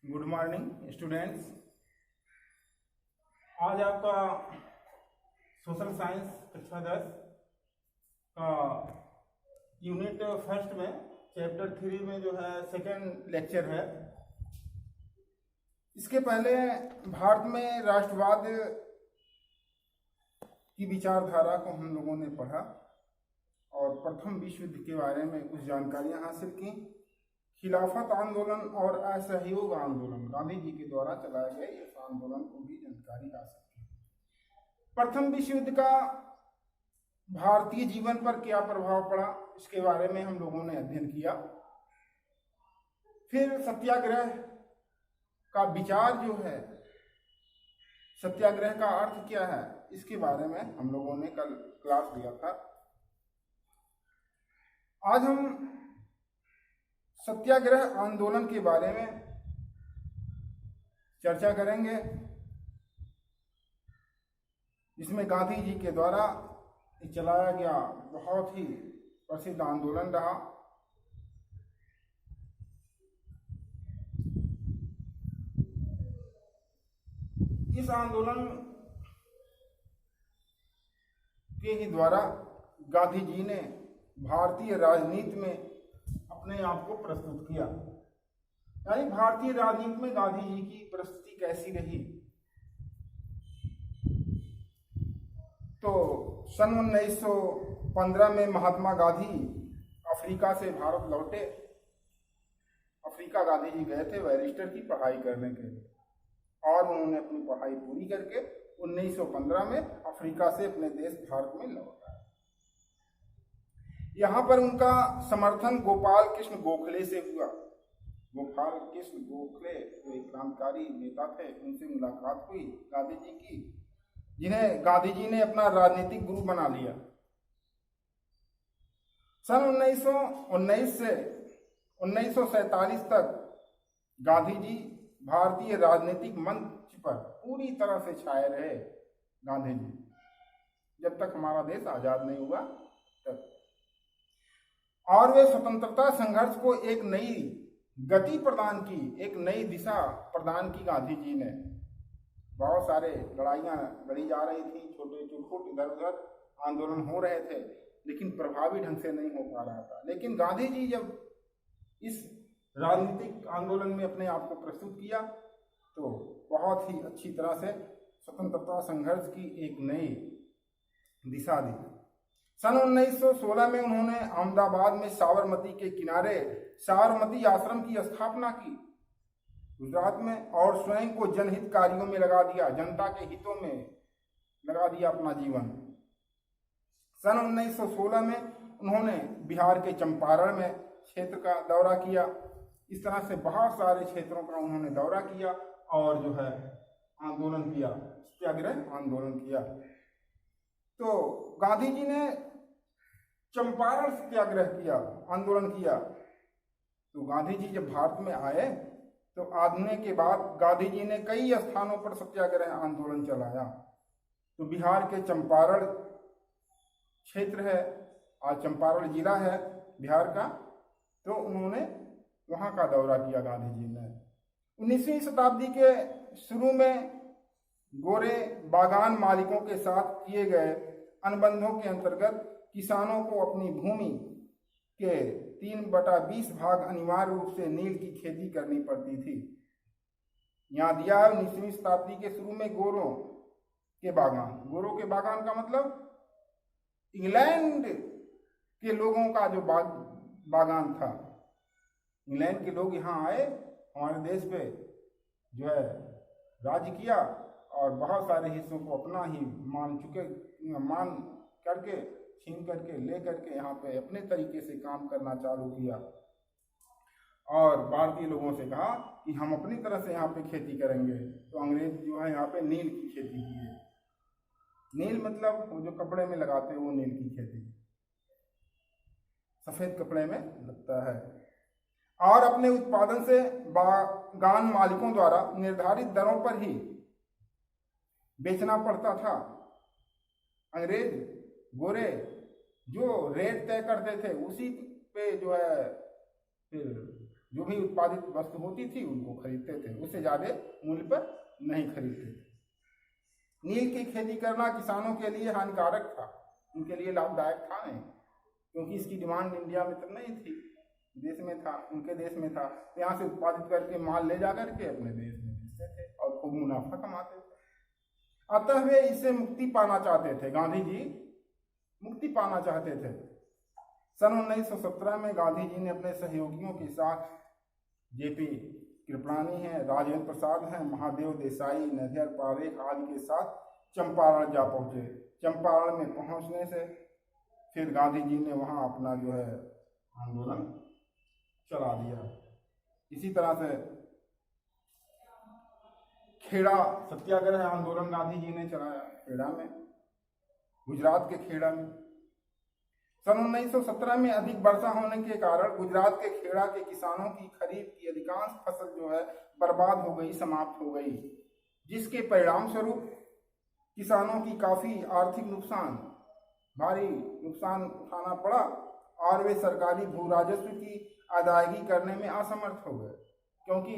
Good morning students. आज आपका social science कक्षा 10 का यूनिट फर्स्ट में चैप्टर 3 में जो है सेकेंड लेक्चर है। इसके पहले भारत में राष्ट्रवाद की विचारधारा को हम लोगों ने पढ़ा और प्रथम विश्व युद्ध के बारे में कुछ जानकारियां हासिल की। खिलाफत आंदोलन और असहयोग आंदोलन, गांधी जी के द्वारा चलाए गए इस आंदोलन को भी जानकारी हासिल की। प्रथम विश्व युद्ध का भारतीय जीवन पर क्या प्रभाव पड़ा, इसके बारे में हम लोगों ने अध्ययन किया। फिर सत्याग्रह का विचार जो है, सत्याग्रह का अर्थ क्या है, इसके बारे में हम लोगों ने कल क्लास लिया था। आज हम सत्याग्रह आंदोलन के बारे में चर्चा करेंगे, जिसमें गांधी जी के द्वारा चलाया गया बहुत ही प्रसिद्ध आंदोलन रहा। इस आंदोलन के ही द्वारा गांधी जी ने भारतीय राजनीति में अपने आप को प्रस्तुत किया। यानी भारतीय राजनीति में गांधी जी की प्रस्तुति कैसी रही। तो सन 1915 में महात्मा गांधी अफ्रीका से भारत लौटे। अफ्रीका गांधी जी गए थे बैरिस्टर की पढ़ाई करने के लिए, और उन्होंने अपनी पढ़ाई पूरी करके 1915 में अफ्रीका से अपने देश भारत में लौटा। यहाँ पर उनका समर्थन गोपाल कृष्ण गोखले से हुआ। गोपाल कृष्ण गोखले जो एक क्रांतिकारी नेता थे, उनसे मुलाकात हुई गांधी जी की, जिन्हें गांधी जी ने अपना राजनीतिक गुरु बना लिया। सन 1919 से 1947 तक गांधी जी भारतीय राजनीतिक मंच पर पूरी तरह से छाए रहे। गांधी जी जब तक हमारा देश आजाद नहीं हुआ तब, और वे स्वतंत्रता संघर्ष को एक नई गति प्रदान की, एक नई दिशा प्रदान की। गांधी जी ने बहुत सारे लड़ाइयाँ लड़ी जा रही थी, छोटे छोटे इधर उधर आंदोलन हो रहे थे, लेकिन प्रभावी ढंग से नहीं हो पा रहा था। लेकिन गांधी जी जब इस राजनीतिक आंदोलन में अपने आप को प्रस्तुत किया तो बहुत ही अच्छी तरह से स्वतंत्रता संघर्ष की एक नई दिशा दी। सन 1916 में उन्होंने अहमदाबाद में साबरमती के किनारे साबरमती आश्रम की स्थापना की गुजरात में, और स्वयं को जनहित कार्यों में लगा दिया, जनता के हितों में लगा दिया अपना जीवन। सन 1916 में उन्होंने बिहार के चंपारण में क्षेत्र का दौरा किया। इस तरह से बहुत सारे क्षेत्रों का उन्होंने दौरा किया और जो है आंदोलन किया, सत्याग्रह आंदोलन किया। तो गांधी जी ने चंपारण सत्याग्रह किया, आंदोलन किया। तो गांधी जी जब भारत में आए तो आने के बाद गांधी जी ने कई स्थानों पर सत्याग्रह आंदोलन चलाया। तो बिहार के चंपारण क्षेत्र है, आज चंपारण जिला है बिहार का, तो उन्होंने वहाँ का दौरा किया गांधी जी ने। 19वीं शताब्दी के शुरू में गोरे बागान मालिकों के साथ किए गए अनुबंधों के अंतर्गत किसानों को अपनी भूमि के 3/20 भाग अनिवार्य रूप से नील की खेती करनी पड़ती थी। यहाँ दिया है 19वीं शताब्दी के शुरू में गोरों के बागान का मतलब इंग्लैंड के लोगों का जो बागान था। इंग्लैंड के लोग यहाँ आए, हमारे देश पे जो है राज्य किया और बहुत सारे हिस्सों को अपना ही मान करके छीन करके ले करके यहाँ पे अपने तरीके से काम करना चालू किया, और भारतीय लोगों से कहा कि हम अपनी तरह से यहाँ पे खेती करेंगे। तो अंग्रेज जो है यहाँ पे नील की खेती की है। नील मतलब वो जो कपड़े में लगाते हैं वो नील की खेती, सफेद कपड़े में लगता है। और अपने उत्पादन से बागान मालिकों द्वारा निर्धारित दरों पर ही बेचना पड़ता था। अंग्रेज गोरे जो रेट तय करते थे उसी पे जो है फिर जो भी उत्पादित वस्तु होती थी उनको खरीदते थे, उससे ज़्यादा मूल्य पर नहीं खरीदते थे। नील की खेती करना किसानों के लिए हानिकारक था, उनके लिए लाभदायक था नहीं, क्योंकि इसकी डिमांड इंडिया में तो नहीं थी, देश में था, उनके देश में था। तो यहाँ से उत्पादित करके माल ले जा करके अपने देश में बेचते थे और खूब मुनाफा कमाते थे। अतः वे इससे मुक्ति पाना चाहते थे, गांधी जी मुक्ति पाना चाहते थे। सन 1917 में गांधी जी ने अपने सहयोगियों के साथ जेपी कृपलानी हैं, राजेंद्र प्रसाद हैं, महादेव देसाई, नजर पारेख आदि के साथ चंपारण जा पहुंचे। चंपारण में पहुंचने से फिर गांधी जी ने वहां अपना जो है आंदोलन चला दिया। इसी तरह से खेड़ा सत्याग्रह आंदोलन गांधी जी ने चलाया, खेड़ा में, गुजरात के खेड़ा में। सन 1917 में अधिक वर्षा होने के कारण गुजरात के खेड़ा के किसानों की खरीफ की अधिकांश फसल जो है बर्बाद हो गई, समाप्त हो गई, जिसके परिणाम स्वरूप किसानों की काफी आर्थिक नुकसान, भारी नुकसान उठाना पड़ा और वे सरकारी भू राजस्व की अदायगी करने में असमर्थ हो गए, क्योंकि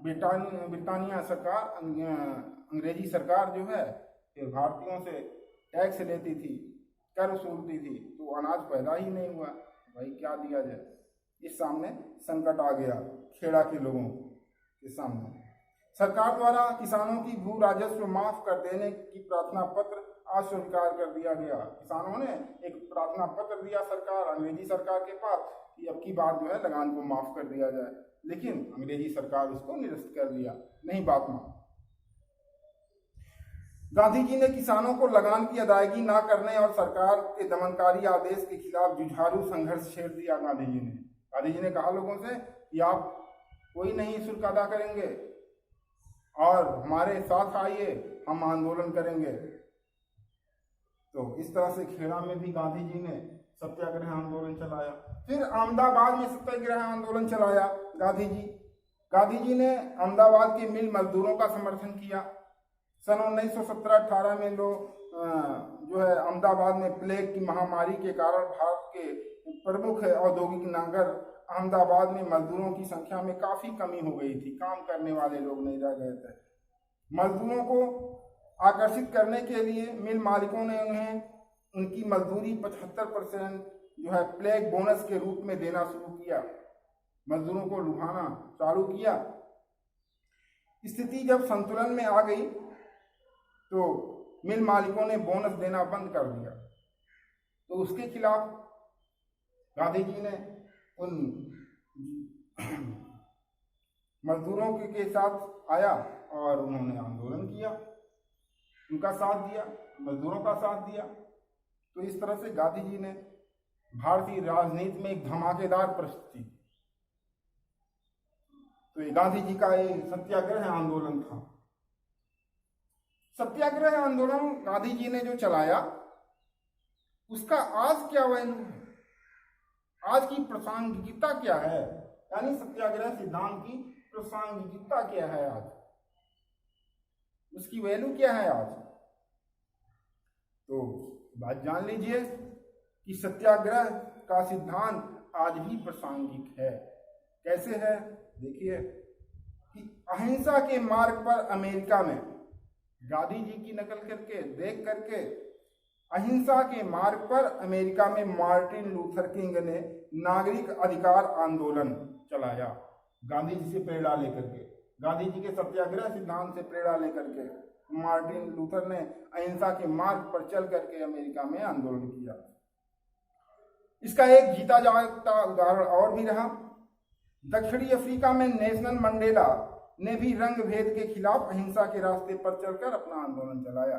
ब्रिटानिया सरकार, अंग्रेजी सरकार जो है फिर भारतीयों से टैक्स लेती थी, कर वसूलती थी, तो अनाज पैदा ही नहीं हुआ। भाई क्या दिया जाए, इस सामने संकट आ गया खेड़ा के लोगों के सामने। सरकार द्वारा किसानों की भू राजस्व माफ कर देने की प्रार्थना पत्र अस्वीकार कर दिया गया। किसानों ने एक प्रार्थना पत्र दिया सरकार, अंग्रेजी सरकार के पास कि अब की बार जो है लगान को माफ कर दिया जाए, लेकिन अंग्रेजी सरकार उसको निरस्त कर दिया, नहीं बात मान। गांधी जी ने किसानों को लगान की अदायगी न करने और सरकार के दमनकारी आदेश के खिलाफ जुझारू संघर्ष छेड़ दिया। गांधी जी ने कहा लोगों से कि आप कोई नहीं शुल्क अदा करेंगे और हमारे साथ आइए, हम आंदोलन करेंगे। तो इस तरह से खेड़ा में भी गांधी जी ने सत्याग्रह आंदोलन चलाया। फिर अहमदाबाद में सत्याग्रह आंदोलन चलाया गांधी जी ने अहमदाबाद के मिल मजदूरों का समर्थन किया। सन 1917-18 में लोग जो है अहमदाबाद में प्लेग की महामारी के कारण भारत के प्रमुख औद्योगिक नगर अहमदाबाद में मजदूरों की संख्या में काफी कमी हो गई थी, काम करने वाले लोग नहीं रह गए थे। मजदूरों को आकर्षित करने के लिए मिल मालिकों ने उन्हें उनकी मजदूरी 75% जो है प्लेग बोनस के रूप में देना शुरू किया, मजदूरों को लुभाना चालू किया। स्थिति जब संतुलन में आ गई तो मिल मालिकों ने बोनस देना बंद कर दिया, तो उसके खिलाफ गांधी जी ने उन मजदूरों के साथ आया और उन्होंने आंदोलन किया, उनका साथ दिया, मजदूरों का साथ दिया। तो इस तरह से गांधी जी ने भारतीय राजनीति में एक धमाकेदार प्रस्तुति। तो ये गांधी जी का एक सत्याग्रह आंदोलन था। सत्याग्रह आंदोलन गांधी जी ने जो चलाया उसका आज क्या वैल्यू है, आज की प्रासंगिकता क्या है, यानी सत्याग्रह सिद्धांत की प्रासंगिकता क्या है, आज उसकी वैल्यू क्या है आज। तो बात जान लीजिए कि सत्याग्रह का सिद्धांत आज भी प्रासंगिक है। कैसे है, देखिए कि अहिंसा के मार्ग पर अमेरिका में, गांधी जी की नकल करके देख करके, अहिंसा के मार्ग पर अमेरिका में मार्टिन लूथर किंग ने नागरिक अधिकार आंदोलन चलाया। गांधी जी से प्रेरणा लेकर के, गांधी जी के सत्याग्रह सिद्धांत से प्रेरणा लेकर के मार्टिन लूथर ने अहिंसा के मार्ग पर चल करके अमेरिका में आंदोलन किया। इसका एक जीता जागता उदाहरण और भी रहा। दक्षिणी अफ्रीका में नेल्सन मंडेला ने भी रंग भेद के खिलाफ अहिंसा के रास्ते पर चलकर अपना आंदोलन चलाया।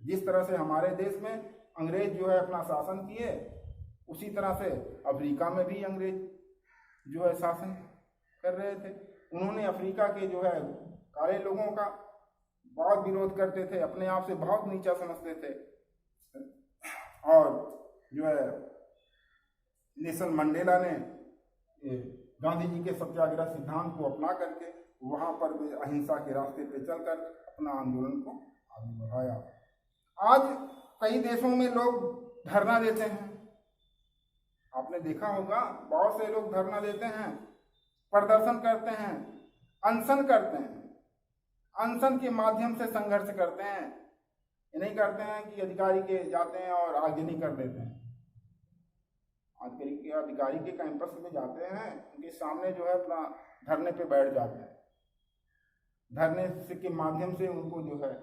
जिस तरह से हमारे देश में अंग्रेज जो है अपना शासन किए, उसी तरह से अफ्रीका में भी अंग्रेज जो है शासन कर रहे थे। उन्होंने अफ्रीका के जो है काले लोगों का बहुत विरोध करते थे, अपने आप से बहुत नीचा समझते थे, और जो है नेल्सन मंडेला ने गांधी जी के सत्याग्रह सिद्धांत को अपना करके वहां पर वे अहिंसा के रास्ते पे चलकर अपना आंदोलन को आगे बढ़ाया। आज कई देशों में लोग धरना देते हैं, आपने देखा होगा बहुत से लोग धरना देते हैं, प्रदर्शन करते हैं, अनशन करते हैं, अनशन के माध्यम से संघर्ष करते हैं। ये नहीं करते हैं कि अधिकारी के जाते हैं और आगजनी कर देते हैं। आजकल के अधिकारी के कैंपस में जाते हैं, उनके सामने जो है अपना धरने पे बैठ जाते हैं, धरने से के माध्यम से उनको जो है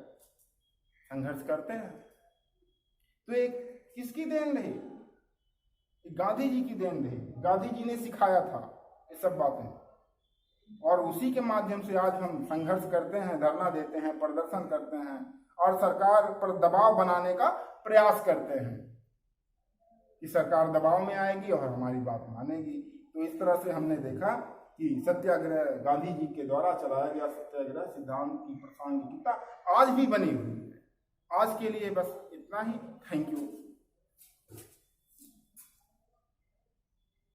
संघर्ष करते हैं। तो एक किसकी देन रही? गांधी जी की देन रही। गांधी जी ने सिखाया था ये सब बातें, और उसी के माध्यम से आज हम संघर्ष करते हैं, धरना देते हैं, प्रदर्शन करते हैं और सरकार पर दबाव बनाने का प्रयास करते हैं कि सरकार दबाव में आएगी और हमारी बात मानेगी। तो इस तरह से हमने देखा कि सत्याग्रह, गांधी जी के द्वारा चलाया गया सत्याग्रह सिद्धांत की प्रासंगिकता आज भी बनी हुई है। आज के लिए बस इतना ही। Thank you.